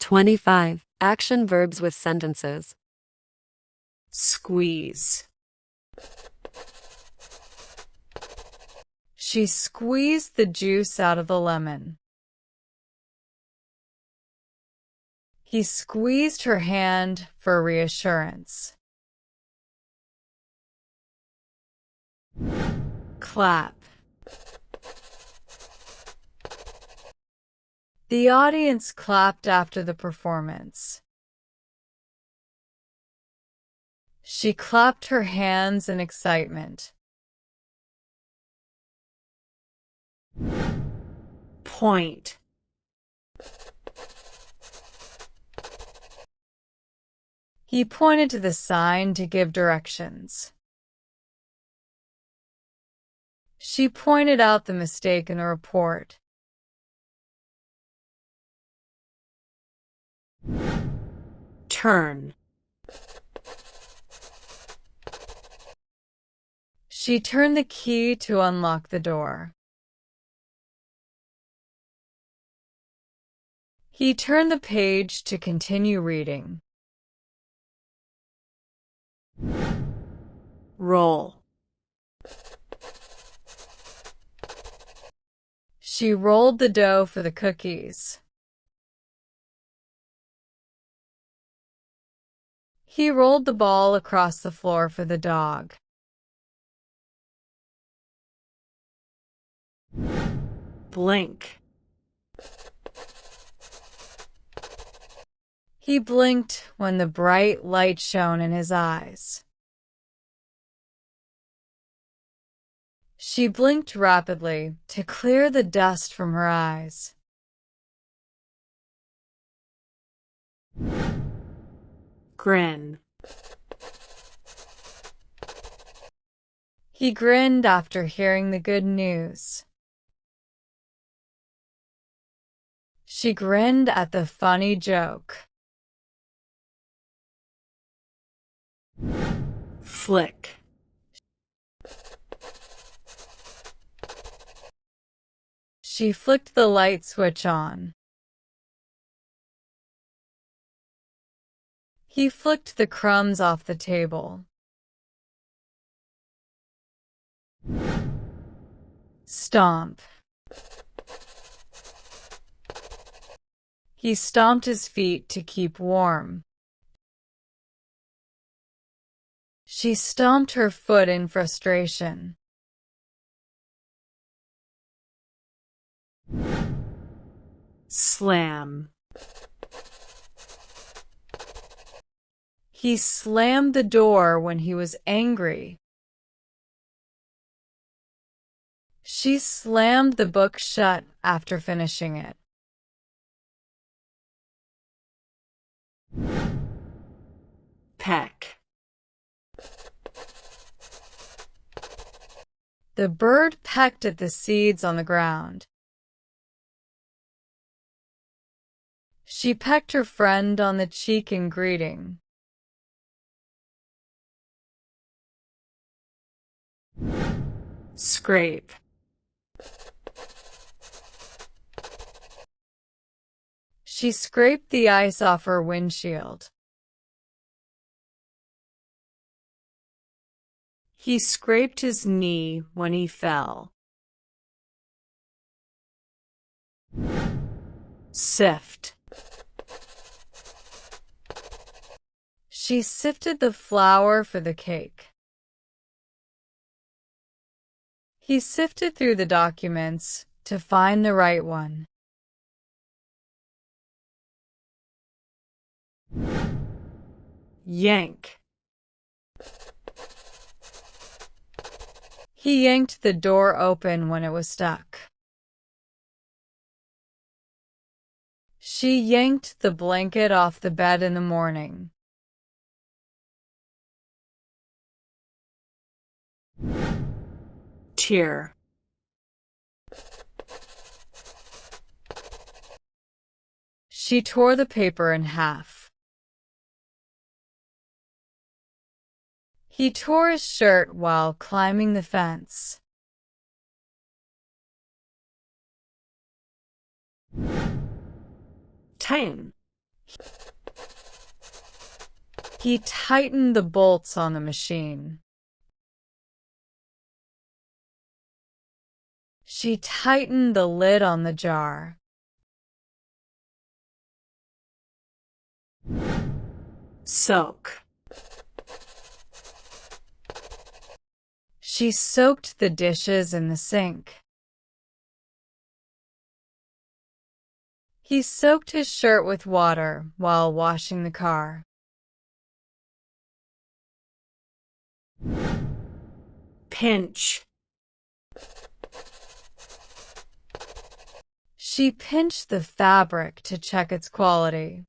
25. Action verbs with sentences. Squeeze. She squeezed the juice out of the lemon. He squeezed her hand for reassurance. Clap. The audience clapped after the performance. She clapped her hands in excitement. Point. He pointed to the sign to give directions. She pointed out the mistake in the report. Turn. She turned the key to unlock the door. He turned the page to continue reading. Roll. She rolled the dough for the cookies. He rolled the ball across the floor for the dog. Blink. He blinked when the bright light shone in his eyes. She blinked rapidly to clear the dust from her eyes. Grin. He grinned after hearing the good news. She grinned at the funny joke. Flick. She flicked the light switch on. He flicked the crumbs off the table. Stomp. He stomped his feet to keep warm. She stomped her foot in frustration. Slam. He slammed the door when he was angry. She slammed the book shut after finishing it. Peck. The bird pecked at the seeds on the ground. She pecked her friend on the cheek in greeting. Scrape. She scraped the ice off her windshield. He scraped his knee when he fell. Sift. She sifted the flour for the cake. He sifted through the documents to find the right one. Yank. He yanked the door open when it was stuck. She yanked the blanket off the bed in the morning. Tear. She tore the paper in half. He tore his shirt while climbing the fence. Tighten. He tightened the bolts on the machine. She tightened the lid on the jar. Soak. She soaked the dishes in the sink. He soaked his shirt with water while washing the car. Pinch. She pinched the fabric to check its quality.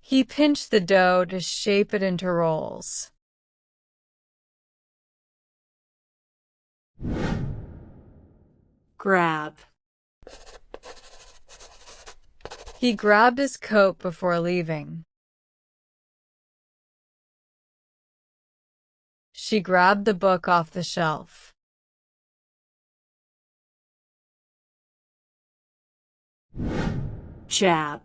He pinched the dough to shape it into rolls. Grab. He grabbed his coat before leaving. She grabbed the book off the shelf. Jab.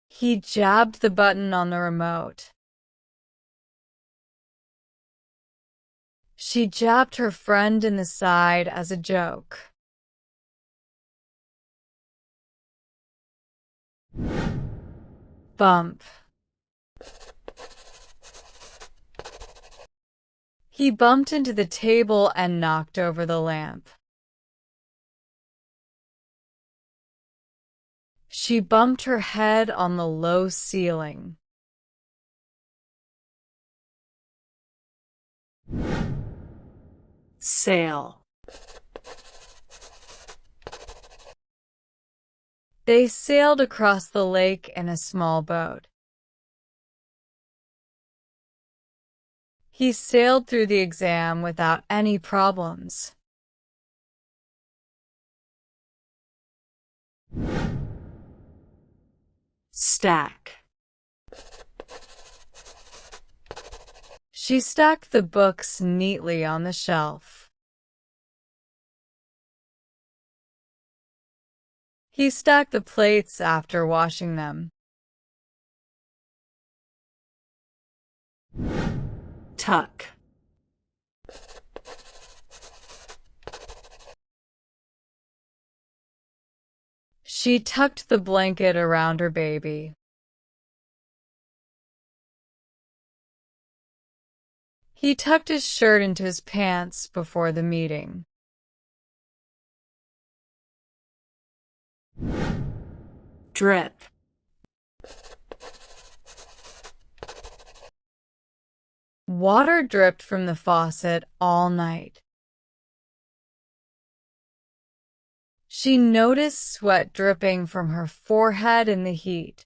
He jabbed the button on the remote. She jabbed her friend in the side as a joke. Bump. He bumped into the table and knocked over the lamp. She bumped her head on the low ceiling. Sail. They sailed across the lake in a small boat. He sailed through the exam without any problems. Stack. She stacked the books neatly on the shelf. He stacked the plates after washing them. Tuck. She tucked the blanket around her baby. He tucked his shirt into his pants before the meeting. Drip. Water dripped from the faucet all night. She noticed sweat dripping from her forehead in the heat.